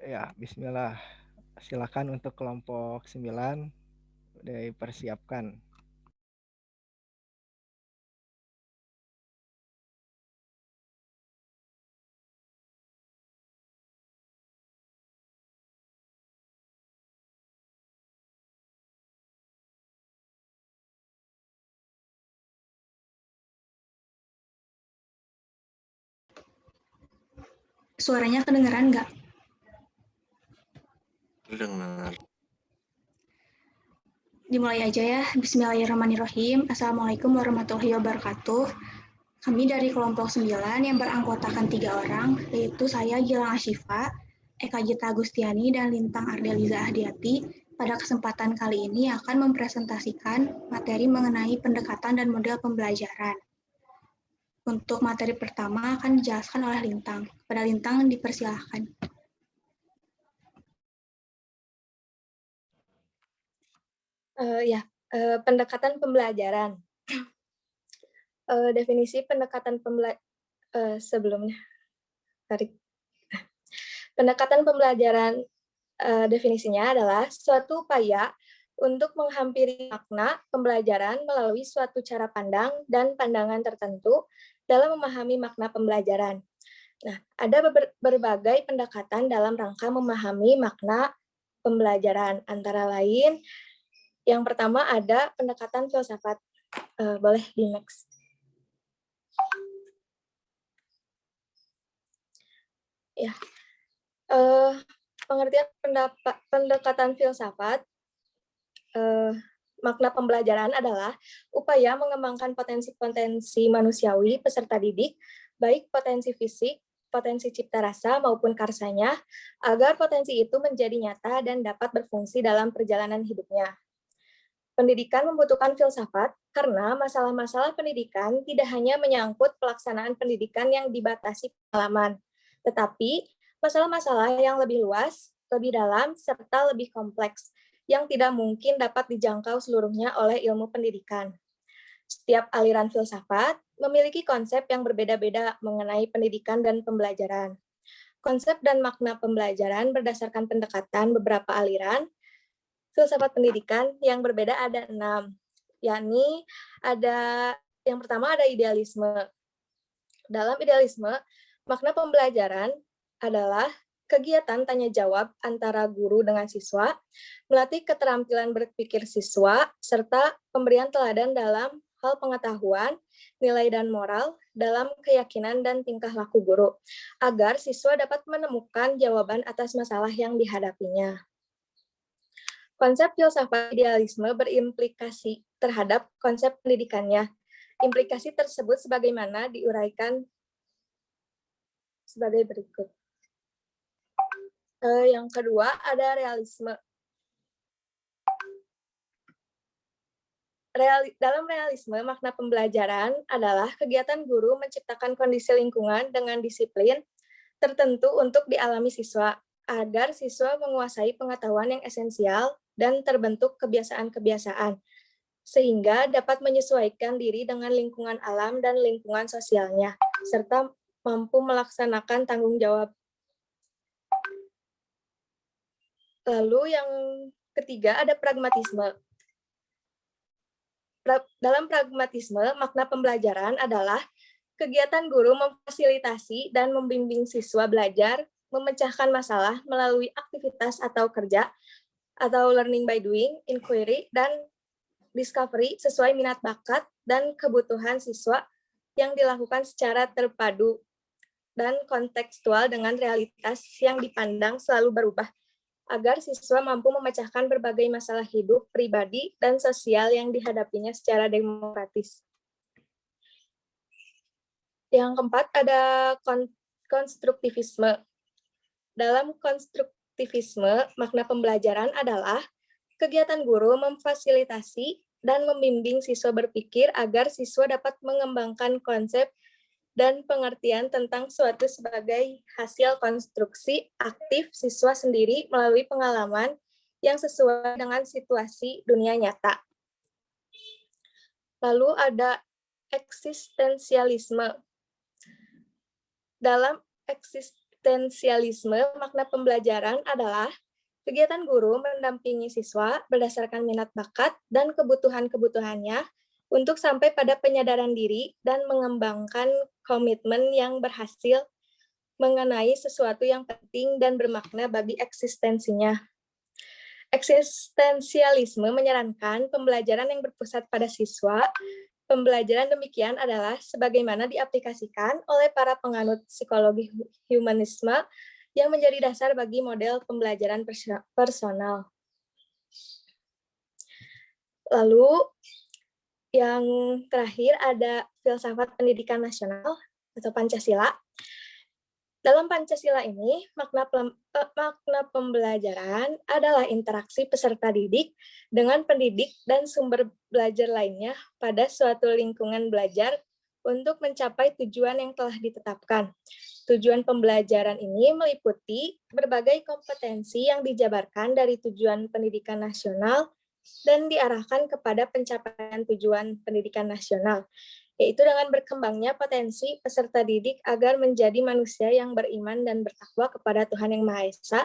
Ya, bismillah. Silakan untuk kelompok 9 dipersiapkan. Suaranya kedengeran nggak? Dengar. Dimulai aja ya. Bismillahirrahmanirrahim. Assalamualaikum warahmatullahi wabarakatuh. Kami dari kelompok 9 yang beranggotakan 3 orang, yaitu saya Gilang Asyifa, Eka Gita Agustiani, dan Lintang Ardeliza Ahdiati. Pada kesempatan kali ini akan mempresentasikan materi mengenai pendekatan dan model pembelajaran. Untuk materi pertama akan dijelaskan oleh Lintang. Pada Lintang dipersilahkan. Pendekatan pembelajaran. Definisi pendekatan sebelumnya. Pendekatan pembelajaran definisinya adalah suatu upaya untuk menghampiri makna pembelajaran melalui suatu cara pandang dan pandangan tertentu dalam memahami makna pembelajaran. Nah, ada berbagai pendekatan dalam rangka memahami makna pembelajaran, antara lain yang pertama ada pendekatan filsafat. Boleh di next. Ya, pengertian pendekatan filsafat, makna pembelajaran adalah upaya mengembangkan potensi-potensi manusiawi peserta didik, baik potensi fisik, potensi cipta rasa maupun karsanya, agar potensi itu menjadi nyata dan dapat berfungsi dalam perjalanan hidupnya. Pendidikan membutuhkan filsafat karena masalah-masalah pendidikan tidak hanya menyangkut pelaksanaan pendidikan yang dibatasi pengalaman, tetapi masalah-masalah yang lebih luas, lebih dalam, serta lebih kompleks, yang tidak mungkin dapat dijangkau seluruhnya oleh ilmu pendidikan. Setiap aliran filsafat memiliki konsep yang berbeda-beda mengenai pendidikan dan pembelajaran. Konsep dan makna pembelajaran berdasarkan pendekatan beberapa aliran filsafat pendidikan yang berbeda ada 6, yakni ada yang pertama ada idealisme. Dalam idealisme, makna pembelajaran adalah kegiatan tanya jawab antara guru dengan siswa, melatih keterampilan berpikir siswa, serta pemberian teladan dalam hal pengetahuan, nilai dan moral, dalam keyakinan dan tingkah laku guru, agar siswa dapat menemukan jawaban atas masalah yang dihadapinya. Konsep filsafat idealisme berimplikasi terhadap konsep pendidikannya. Implikasi tersebut sebagaimana diuraikan sebagai berikut. Yang kedua ada realisme. Dalam realisme, makna pembelajaran adalah kegiatan guru menciptakan kondisi lingkungan dengan disiplin tertentu untuk dialami siswa, agar siswa menguasai pengetahuan yang esensial dan terbentuk kebiasaan-kebiasaan, sehingga dapat menyesuaikan diri dengan lingkungan alam dan lingkungan sosialnya, serta mampu melaksanakan tanggung jawab. Lalu yang ketiga ada pragmatisme. Dalam pragmatisme, makna pembelajaran adalah kegiatan guru memfasilitasi dan membimbing siswa belajar, memecahkan masalah melalui aktivitas atau kerja, atau learning by doing, inquiry, dan discovery sesuai minat bakat dan kebutuhan siswa yang dilakukan secara terpadu dan kontekstual dengan realitas yang dipandang selalu berubah, agar siswa mampu memecahkan berbagai masalah hidup, pribadi, dan sosial yang dihadapinya secara demokratis. Yang keempat ada konstruktivisme. Dalam konstruktivisme, makna pembelajaran adalah kegiatan guru memfasilitasi dan membimbing siswa berpikir agar siswa dapat mengembangkan konsep dan pengertian tentang suatu sebagai hasil konstruksi aktif siswa sendiri melalui pengalaman yang sesuai dengan situasi dunia nyata. Lalu ada eksistensialisme. Dalam Eksistensialisme, makna pembelajaran adalah kegiatan guru mendampingi siswa berdasarkan minat bakat dan kebutuhan-kebutuhannya untuk sampai pada penyadaran diri dan mengembangkan komitmen yang berhasil mengenai sesuatu yang penting dan bermakna bagi eksistensinya. Eksistensialisme menyarankan pembelajaran yang berpusat pada siswa. Pembelajaran demikian adalah sebagaimana diaplikasikan oleh para penganut psikologi humanisme yang menjadi dasar bagi model pembelajaran personal. Lalu yang terakhir ada filsafat pendidikan nasional atau Pancasila. Dalam Pancasila ini, makna pembelajaran adalah interaksi peserta didik dengan pendidik dan sumber belajar lainnya pada suatu lingkungan belajar untuk mencapai tujuan yang telah ditetapkan. Tujuan pembelajaran ini meliputi berbagai kompetensi yang dijabarkan dari tujuan pendidikan nasional dan diarahkan kepada pencapaian tujuan pendidikan nasional, yaitu dengan berkembangnya potensi peserta didik agar menjadi manusia yang beriman dan bertakwa kepada Tuhan Yang Maha Esa,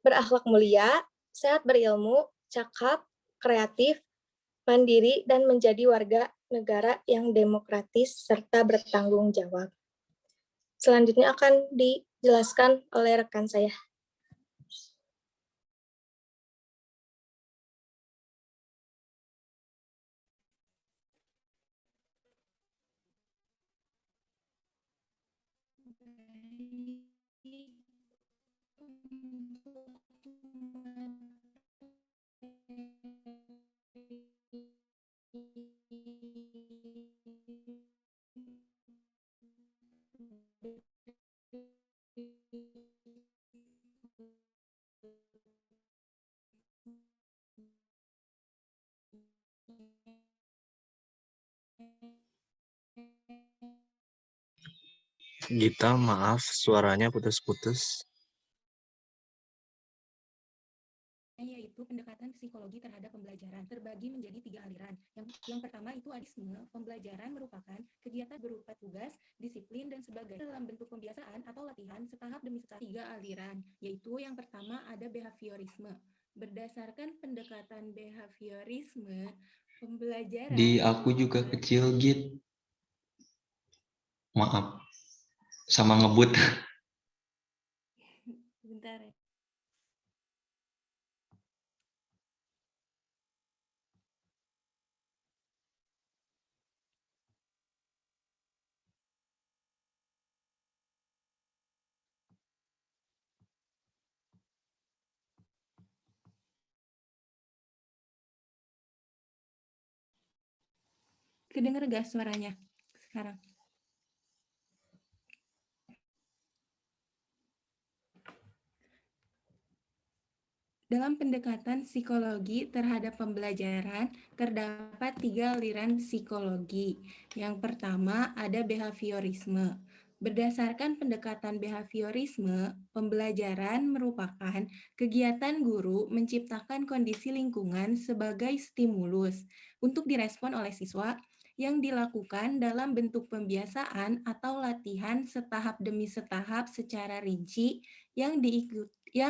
berakhlak mulia, sehat berilmu, cakap, kreatif, mandiri, dan menjadi warga negara yang demokratis serta bertanggung jawab. Selanjutnya akan dijelaskan oleh rekan saya. Gita, maaf, suaranya putus-putus. Yaitu pendekatan psikologi terhadap pembelajaran terbagi menjadi 3 aliran. Yang pertama itu adisme. Pembelajaran merupakan kegiatan berupa tugas, disiplin, dan sebagainya dalam bentuk pembiasaan atau latihan setahap demi setahap. 3 aliran, yaitu yang pertama ada behaviorisme. Berdasarkan pendekatan behaviorisme, pembelajaran... Di aku juga kecil, Git. Maaf. Sama ngebut. Bentar ya. Kedengar gak suaranya sekarang? Dalam pendekatan psikologi terhadap pembelajaran, terdapat 3 aliran psikologi. Yang pertama ada behaviorisme. Berdasarkan pendekatan behaviorisme, pembelajaran merupakan kegiatan guru menciptakan kondisi lingkungan sebagai stimulus untuk direspon oleh siswa yang dilakukan dalam bentuk pembiasaan atau latihan setahap demi setahap secara rinci yang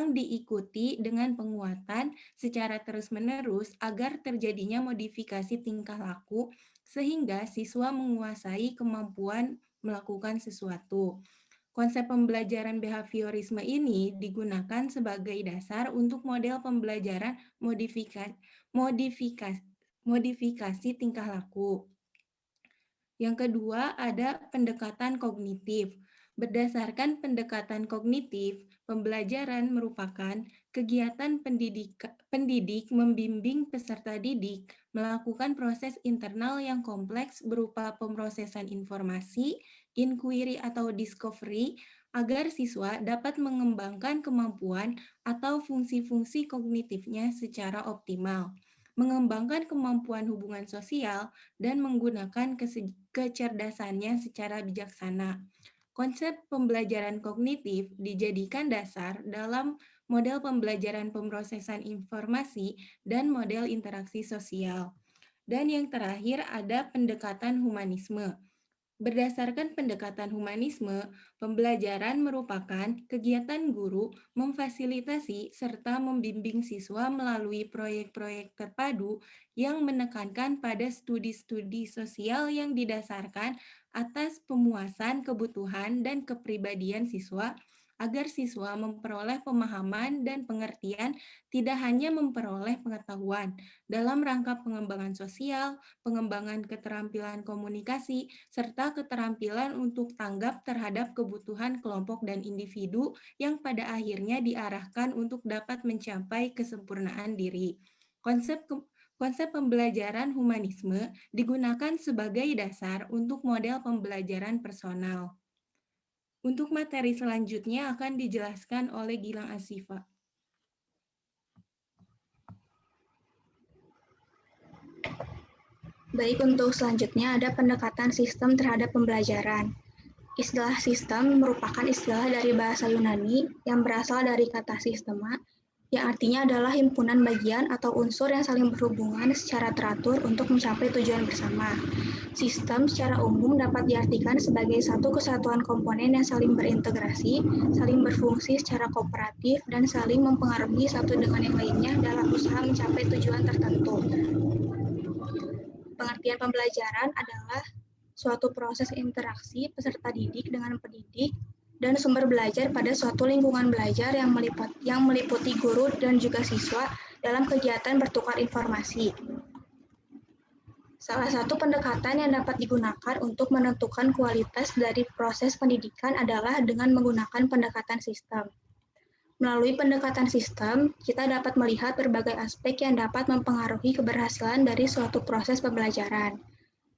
diikuti dengan penguatan secara terus-menerus agar terjadinya modifikasi tingkah laku sehingga siswa menguasai kemampuan melakukan sesuatu. Konsep pembelajaran behaviorisme ini digunakan sebagai dasar untuk model pembelajaran modifikasi tingkah laku. Yang kedua ada pendekatan kognitif. Berdasarkan pendekatan kognitif, pembelajaran merupakan kegiatan pendidik membimbing peserta didik melakukan proses internal yang kompleks berupa pemrosesan informasi, inquiry atau discovery, agar siswa dapat mengembangkan kemampuan atau fungsi-fungsi kognitifnya secara optimal, mengembangkan kemampuan hubungan sosial, dan menggunakan kecerdasannya secara bijaksana. Konsep pembelajaran kognitif dijadikan dasar dalam model pembelajaran pemrosesan informasi dan model interaksi sosial. Dan yang terakhir ada pendekatan humanisme. Berdasarkan pendekatan humanisme, pembelajaran merupakan kegiatan guru memfasilitasi serta membimbing siswa melalui proyek-proyek terpadu yang menekankan pada studi-studi sosial yang didasarkan atas pemuasan kebutuhan dan kepribadian siswa, agar siswa memperoleh pemahaman dan pengertian, tidak hanya memperoleh pengetahuan dalam rangka pengembangan sosial, pengembangan keterampilan komunikasi, serta keterampilan untuk tanggap terhadap kebutuhan kelompok dan individu yang pada akhirnya diarahkan untuk dapat mencapai kesempurnaan diri. Konsep pembelajaran humanisme digunakan sebagai dasar untuk model pembelajaran personal. Untuk materi selanjutnya akan dijelaskan oleh Gilang Asifa. Baik, untuk selanjutnya ada pendekatan sistem terhadap pembelajaran. Istilah sistem merupakan istilah dari bahasa Yunani yang berasal dari kata sistema, yang artinya adalah himpunan bagian atau unsur yang saling berhubungan secara teratur untuk mencapai tujuan bersama. Sistem secara umum dapat diartikan sebagai satu kesatuan komponen yang saling berintegrasi, saling berfungsi secara kooperatif, dan saling mempengaruhi satu dengan yang lainnya dalam usaha mencapai tujuan tertentu. Pengertian pembelajaran adalah suatu proses interaksi peserta didik dengan pendidik dan sumber belajar pada suatu lingkungan belajar yang meliputi guru dan juga siswa dalam kegiatan bertukar informasi. Salah satu pendekatan yang dapat digunakan untuk menentukan kualitas dari proses pendidikan adalah dengan menggunakan pendekatan sistem. Melalui pendekatan sistem, kita dapat melihat berbagai aspek yang dapat mempengaruhi keberhasilan dari suatu proses pembelajaran.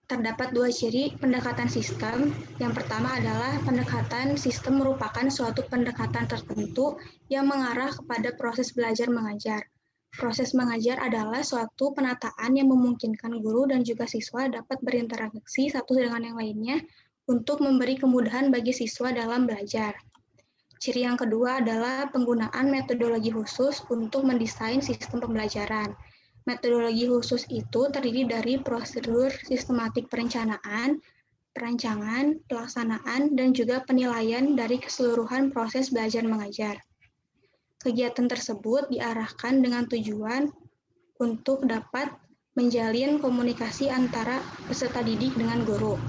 Terdapat dua ciri pendekatan sistem. Yang pertama adalah pendekatan sistem merupakan suatu pendekatan tertentu yang mengarah kepada proses belajar mengajar. Proses mengajar adalah suatu penataan yang memungkinkan guru dan juga siswa dapat berinteraksi satu dengan yang lainnya untuk memberi kemudahan bagi siswa dalam belajar. Ciri yang kedua adalah penggunaan metodologi khusus untuk mendesain sistem pembelajaran. Metodologi khusus itu terdiri dari prosedur sistematik perencanaan, perancangan, pelaksanaan, dan juga penilaian dari keseluruhan proses belajar mengajar. Kegiatan tersebut diarahkan dengan tujuan untuk dapat menjalin komunikasi antara peserta didik dengan guru.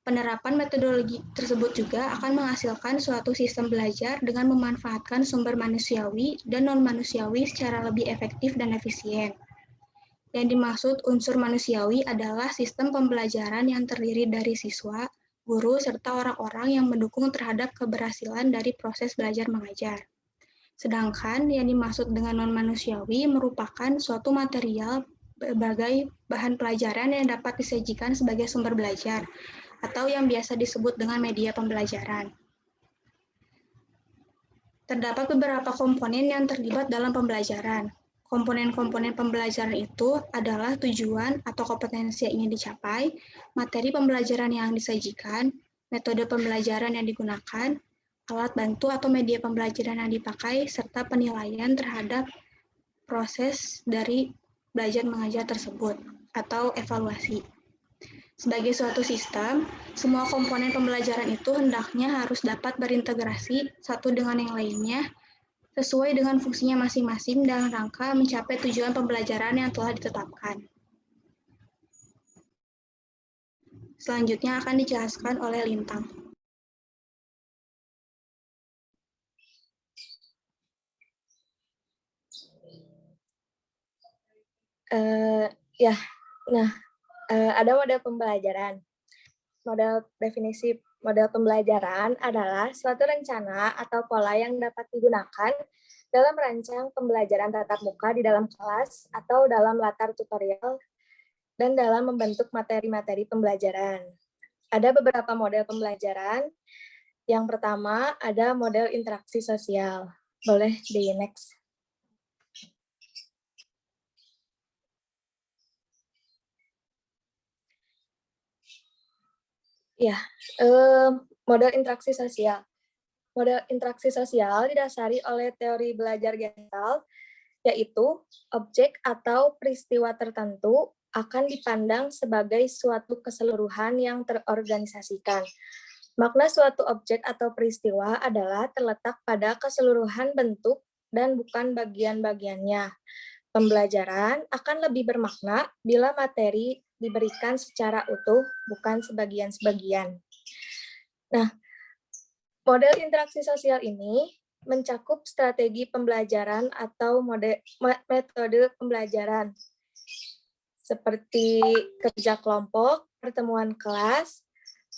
Penerapan metodologi tersebut juga akan menghasilkan suatu sistem belajar dengan memanfaatkan sumber manusiawi dan non-manusiawi secara lebih efektif dan efisien. Yang dimaksud unsur manusiawi adalah sistem pembelajaran yang terdiri dari siswa, guru, serta orang-orang yang mendukung terhadap keberhasilan dari proses belajar mengajar. Sedangkan yang dimaksud dengan non-manusiawi merupakan suatu material berbagai bahan pelajaran yang dapat disajikan sebagai sumber belajar, atau yang biasa disebut dengan media pembelajaran. Terdapat beberapa komponen yang terlibat dalam pembelajaran. Komponen-komponen pembelajaran itu adalah tujuan atau kompetensi yang ingin dicapai, materi pembelajaran yang disajikan, metode pembelajaran yang digunakan, alat bantu atau media pembelajaran yang dipakai, serta penilaian terhadap proses dari belajar mengajar tersebut, atau evaluasi. Sebagai suatu sistem, semua komponen pembelajaran itu hendaknya harus dapat berintegrasi satu dengan yang lainnya sesuai dengan fungsinya masing-masing dalam rangka mencapai tujuan pembelajaran yang telah ditetapkan. Selanjutnya akan dijelaskan oleh Lintang. Ada model pembelajaran. Definisi model pembelajaran adalah suatu rencana atau pola yang dapat digunakan dalam merancang pembelajaran tatap muka di dalam kelas atau dalam latar tutorial dan dalam membentuk materi-materi pembelajaran. Ada beberapa model pembelajaran. Yang pertama ada model interaksi sosial. Boleh di next. Model interaksi sosial. Model interaksi sosial didasari oleh teori belajar Gestalt, yaitu objek atau peristiwa tertentu akan dipandang sebagai suatu keseluruhan yang terorganisasikan. Makna suatu objek atau peristiwa adalah terletak pada keseluruhan bentuk dan bukan bagian-bagiannya. Pembelajaran akan lebih bermakna bila materi diberikan secara utuh, bukan sebagian-sebagian. Nah, model interaksi sosial ini mencakup strategi pembelajaran atau metode pembelajaran, seperti kerja kelompok, pertemuan kelas,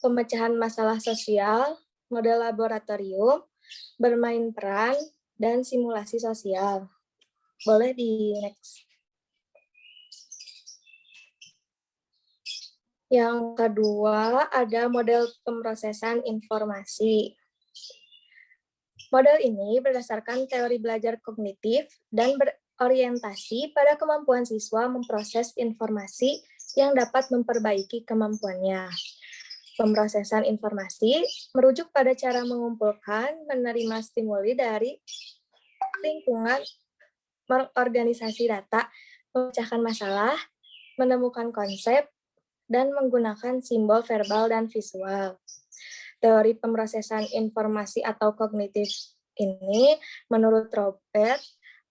pemecahan masalah sosial, model laboratorium, bermain peran, dan simulasi sosial. Boleh di next. Yang kedua, ada model pemrosesan informasi. Model ini berdasarkan teori belajar kognitif dan berorientasi pada kemampuan siswa memproses informasi yang dapat memperbaiki kemampuannya. Pemrosesan informasi merujuk pada cara mengumpulkan, menerima stimuli dari lingkungan, mengorganisasi data, memecahkan masalah, menemukan konsep, dan menggunakan simbol verbal dan visual. Teori pemrosesan informasi atau kognitif ini, menurut Robert,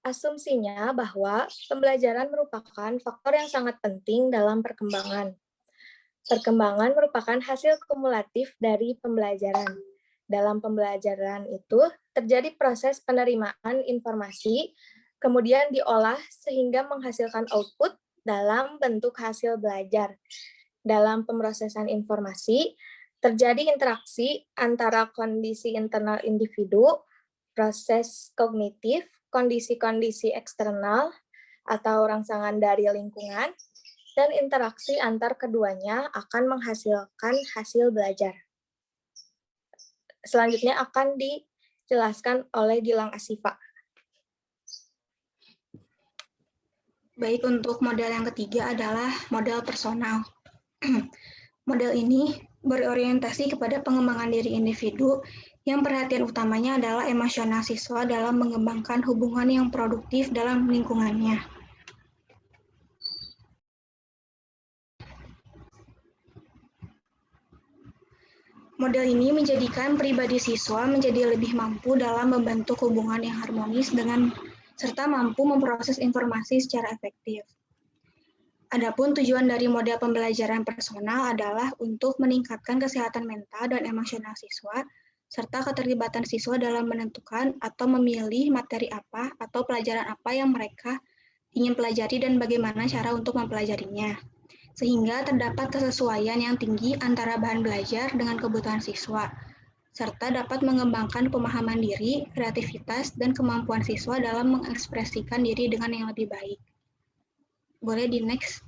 asumsinya bahwa pembelajaran merupakan faktor yang sangat penting dalam perkembangan. Perkembangan merupakan hasil kumulatif dari pembelajaran. Dalam pembelajaran itu terjadi proses penerimaan informasi, kemudian diolah sehingga menghasilkan output dalam bentuk hasil belajar. Dalam pemrosesan informasi, terjadi interaksi antara kondisi internal individu, proses kognitif, kondisi-kondisi eksternal atau rangsangan dari lingkungan, dan interaksi antar keduanya akan menghasilkan hasil belajar. Selanjutnya akan dijelaskan oleh Gilang Asifa. Baik, untuk model yang ketiga adalah model personal. Model ini berorientasi kepada pengembangan diri individu yang perhatian utamanya adalah emosional siswa dalam mengembangkan hubungan yang produktif dalam lingkungannya. Model ini menjadikan pribadi siswa menjadi lebih mampu dalam membentuk hubungan yang harmonis dengan serta mampu memproses informasi secara efektif. Adapun tujuan dari model pembelajaran personal adalah untuk meningkatkan kesehatan mental dan emosional siswa, serta keterlibatan siswa dalam menentukan atau memilih materi apa atau pelajaran apa yang mereka ingin pelajari dan bagaimana cara untuk mempelajarinya. Sehingga terdapat kesesuaian yang tinggi antara bahan belajar dengan kebutuhan siswa, serta dapat mengembangkan pemahaman diri, kreativitas, dan kemampuan siswa dalam mengekspresikan diri dengan yang lebih baik. Boleh di next.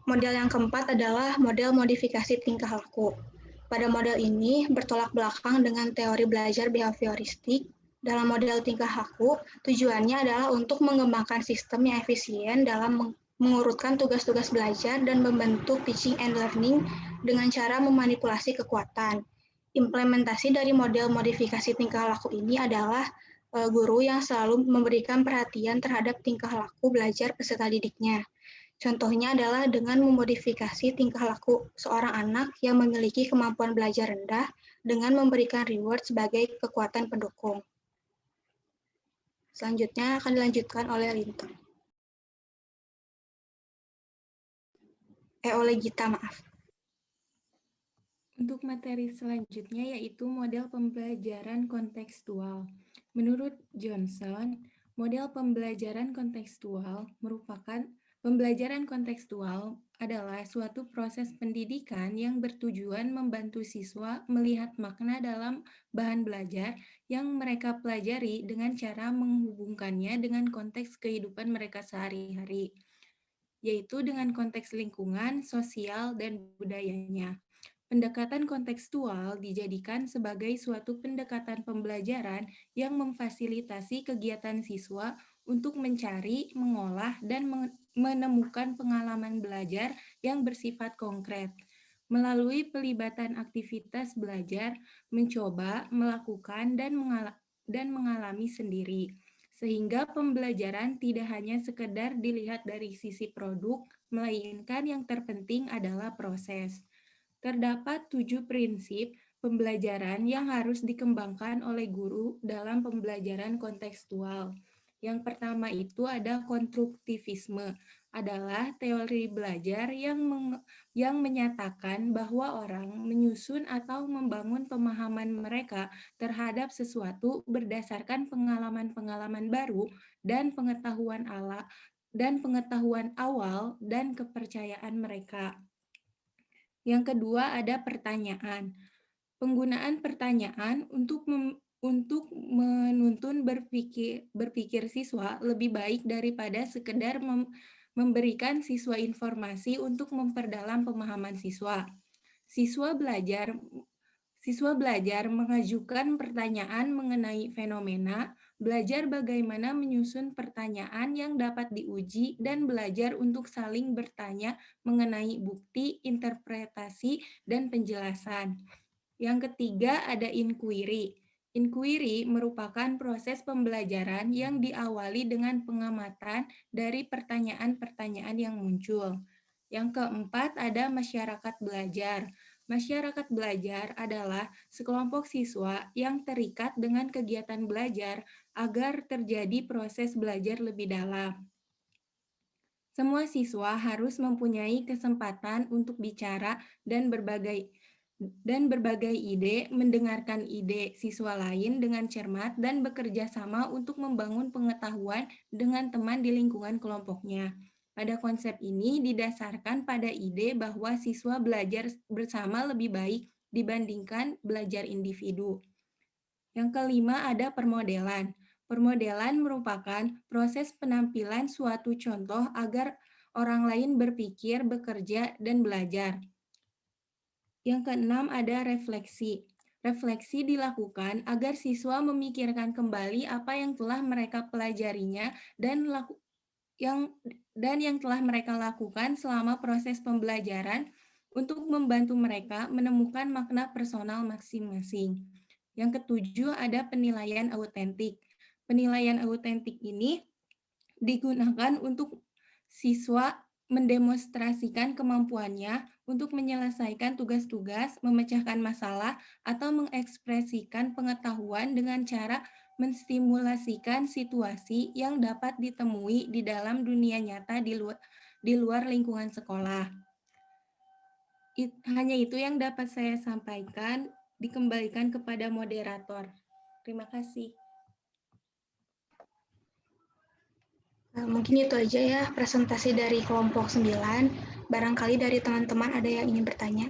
Model yang keempat adalah model modifikasi tingkah laku. Pada model ini bertolak belakang dengan teori belajar behavioristik. Dalam model tingkah laku, tujuannya adalah untuk mengembangkan sistem yang efisien dalam mengurutkan tugas-tugas belajar dan membentuk teaching and learning dengan cara memanipulasi kekuatan. Implementasi dari model modifikasi tingkah laku ini adalah guru yang selalu memberikan perhatian terhadap tingkah laku belajar peserta didiknya. Contohnya adalah dengan memodifikasi tingkah laku seorang anak yang memiliki kemampuan belajar rendah dengan memberikan reward sebagai kekuatan pendukung. Selanjutnya akan dilanjutkan oleh Linton. Oleh Gita, maaf. Untuk materi selanjutnya yaitu model pembelajaran kontekstual. Menurut Johnson, model pembelajaran kontekstual adalah suatu proses pendidikan yang bertujuan membantu siswa melihat makna dalam bahan belajar yang mereka pelajari dengan cara menghubungkannya dengan konteks kehidupan mereka sehari-hari, yaitu dengan konteks lingkungan, sosial, dan budayanya. Pendekatan kontekstual dijadikan sebagai suatu pendekatan pembelajaran yang memfasilitasi kegiatan siswa untuk mencari, mengolah, dan menemukan pengalaman belajar yang bersifat konkret. Melalui pelibatan aktivitas belajar, mencoba, melakukan, dan mengalami sendiri. sehingga pembelajaran tidak hanya sekedar dilihat dari sisi produk, melainkan yang terpenting adalah proses. Terdapat 7 prinsip pembelajaran yang harus dikembangkan oleh guru dalam pembelajaran kontekstual. Yang pertama itu ada konstruktivisme, adalah teori belajar yang menyatakan bahwa orang menyusun atau membangun pemahaman mereka terhadap sesuatu berdasarkan pengalaman-pengalaman baru dan pengetahuan awal dan kepercayaan mereka. Yang kedua ada pertanyaan. Penggunaan pertanyaan untuk menuntun berpikir siswa lebih baik daripada sekedar memberikan siswa informasi untuk memperdalam pemahaman siswa. Siswa belajar mengajukan pertanyaan mengenai fenomena, belajar bagaimana menyusun pertanyaan yang dapat diuji, dan belajar untuk saling bertanya mengenai bukti, interpretasi, dan penjelasan. Yang ketiga ada inquiry. Inquiry merupakan proses pembelajaran yang diawali dengan pengamatan dari pertanyaan-pertanyaan yang muncul. Yang keempat ada masyarakat belajar. Masyarakat belajar adalah sekelompok siswa yang terikat dengan kegiatan belajar agar terjadi proses belajar lebih dalam. Semua siswa harus mempunyai kesempatan untuk bicara dan berbagai ide, mendengarkan ide siswa lain dengan cermat, dan bekerja sama untuk membangun pengetahuan dengan teman di lingkungan kelompoknya. Pada konsep ini didasarkan pada ide bahwa siswa belajar bersama lebih baik dibandingkan belajar individu. Yang kelima ada permodelan. Permodelan merupakan proses penampilan suatu contoh agar orang lain berpikir, bekerja, dan belajar. Yang keenam ada refleksi. Refleksi dilakukan agar siswa memikirkan kembali apa yang telah mereka pelajarinya dan yang telah mereka lakukan selama proses pembelajaran untuk membantu mereka menemukan makna personal masing-masing. Yang ketujuh ada penilaian autentik. Penilaian autentik ini digunakan untuk siswa mendemonstrasikan kemampuannya untuk menyelesaikan tugas-tugas, memecahkan masalah, atau mengekspresikan pengetahuan dengan cara menstimulasikan situasi yang dapat ditemui di dalam dunia nyata di luar lingkungan sekolah. Hanya itu yang dapat saya sampaikan, dikembalikan kepada moderator. Terima kasih. Mungkin itu aja ya presentasi dari kelompok 9. Barangkali dari teman-teman ada yang ingin bertanya.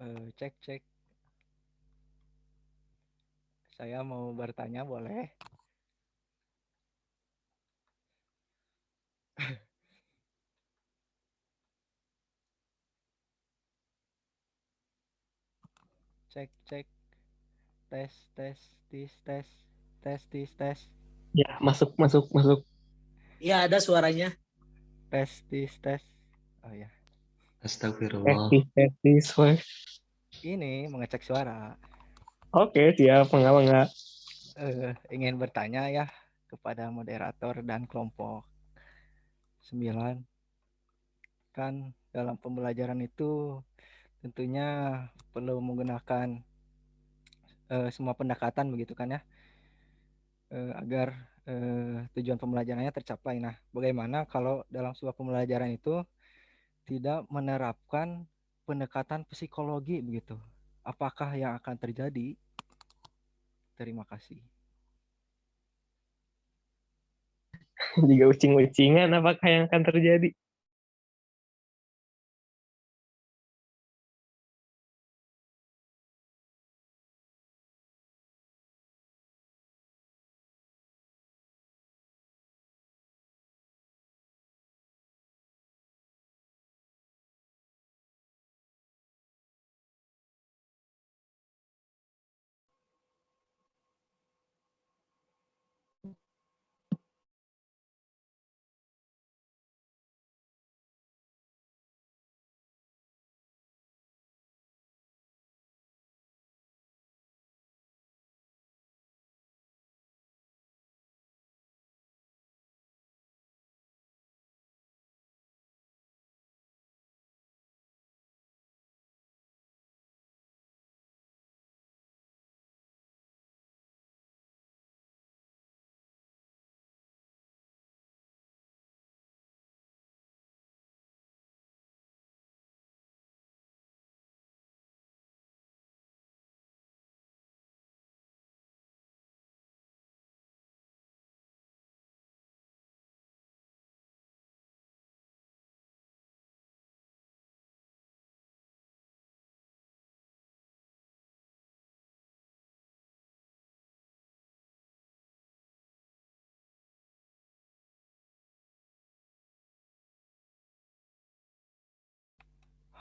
Cek. Saya mau bertanya, boleh? Cek cek. Tes tes tis tes. Tes tis tes. Ya, masuk, masuk, masuk. Iya, ada suaranya. Tes tis tes. Oh ya. Astagfirullah. Tetis, weh. Ini mengecek suara. Oke, siap, enggak. Ingin bertanya ya kepada moderator dan kelompok 9. Kan dalam pembelajaran itu tentunya perlu menggunakan semua pendekatan begitu kan ya, agar tujuan pembelajarannya tercapai. Nah, bagaimana kalau dalam sebuah pembelajaran itu tidak menerapkan pendekatan psikologi begitu? Apakah yang akan terjadi? Terima kasih. Jika ucing-ucingan, apakah yang akan terjadi?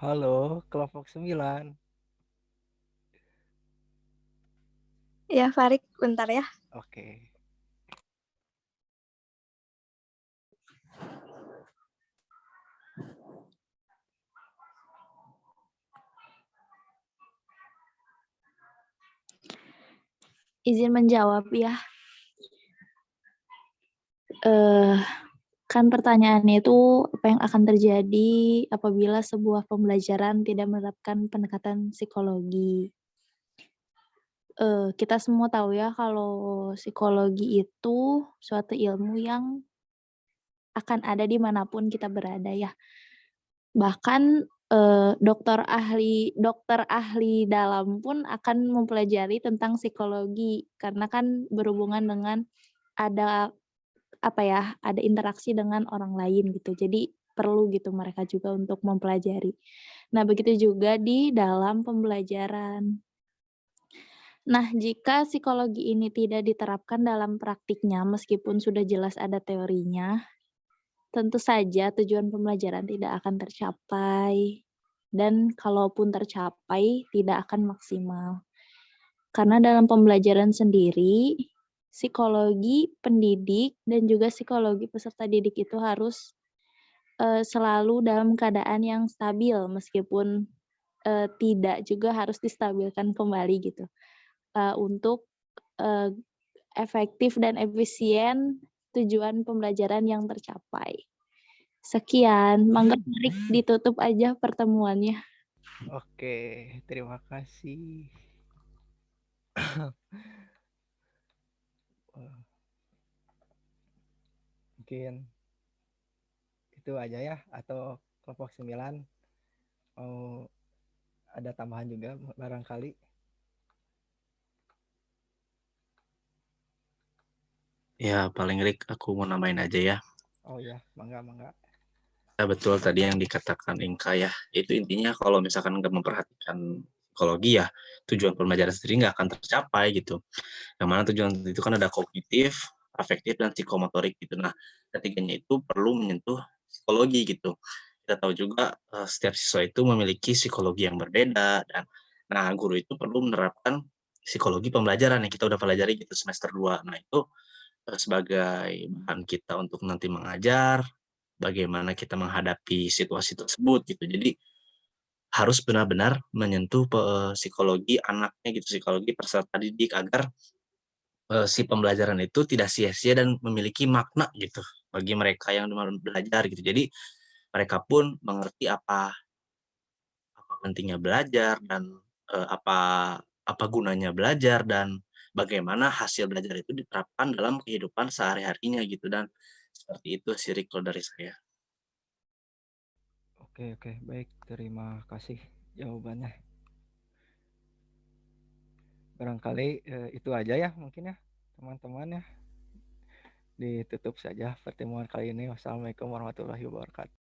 Halo, kelompok 9. Ya, Farid, bentar ya. Oke. Izin menjawab ya. Kan pertanyaannya itu apa yang akan terjadi apabila sebuah pembelajaran tidak menerapkan pendekatan psikologi. Kita semua tahu ya kalau psikologi itu suatu ilmu yang akan ada dimanapun kita berada ya. Bahkan dokter ahli dalam pun akan mempelajari tentang psikologi karena kan berhubungan dengan ada ada interaksi dengan orang lain gitu. Jadi perlu gitu mereka juga untuk mempelajari. Nah, begitu juga di dalam pembelajaran. Nah, jika psikologi ini tidak diterapkan dalam praktiknya meskipun sudah jelas ada teorinya, tentu saja tujuan pembelajaran tidak akan tercapai. Dan kalaupun tercapai, tidak akan maksimal. Karena dalam pembelajaran sendiri, psikologi pendidik dan juga psikologi peserta didik itu harus selalu dalam keadaan yang stabil meskipun tidak juga harus distabilkan kembali gitu untuk efektif dan efisien tujuan pembelajaran yang tercapai. Sekian, mangga Marik ditutup aja pertemuannya. Oke, terima kasih. Mungkin itu aja ya, atau kelompok 9 mau ada tambahan juga barangkali. Ya, paling Rick, aku mau namain aja ya. Oh ya, mangga. Ya, betul tadi yang dikatakan Inka ya. Itu intinya kalau misalkan nggak memperhatikan psikologi ya, tujuan pembelajaran sendiri nggak akan tercapai gitu. Yang mana tujuan itu kan ada kognitif, afektif, dan psikomotorik gitu. Nah, ketiganya itu perlu menyentuh psikologi gitu. Kita tahu juga setiap siswa itu memiliki psikologi yang berbeda dan Nah, guru itu perlu menerapkan psikologi pembelajaran yang kita udah pelajari gitu semester 2. Nah, itu sebagai bahan kita untuk nanti mengajar, bagaimana kita menghadapi situasi tersebut gitu. Jadi harus benar-benar menyentuh psikologi anaknya gitu, psikologi peserta didik agar si pembelajaran itu tidak sia-sia dan memiliki makna gitu bagi mereka yang belajar gitu. Jadi mereka pun mengerti apa pentingnya belajar dan apa gunanya belajar dan bagaimana hasil belajar itu diterapkan dalam kehidupan sehari-harinya gitu, dan seperti itu sih Rik, kalau dari saya. Oke, baik. Terima kasih jawabannya. Barangkali itu aja ya mungkin ya teman-teman ya. Ditutup saja pertemuan kali ini. Wassalamualaikum warahmatullahi wabarakatuh.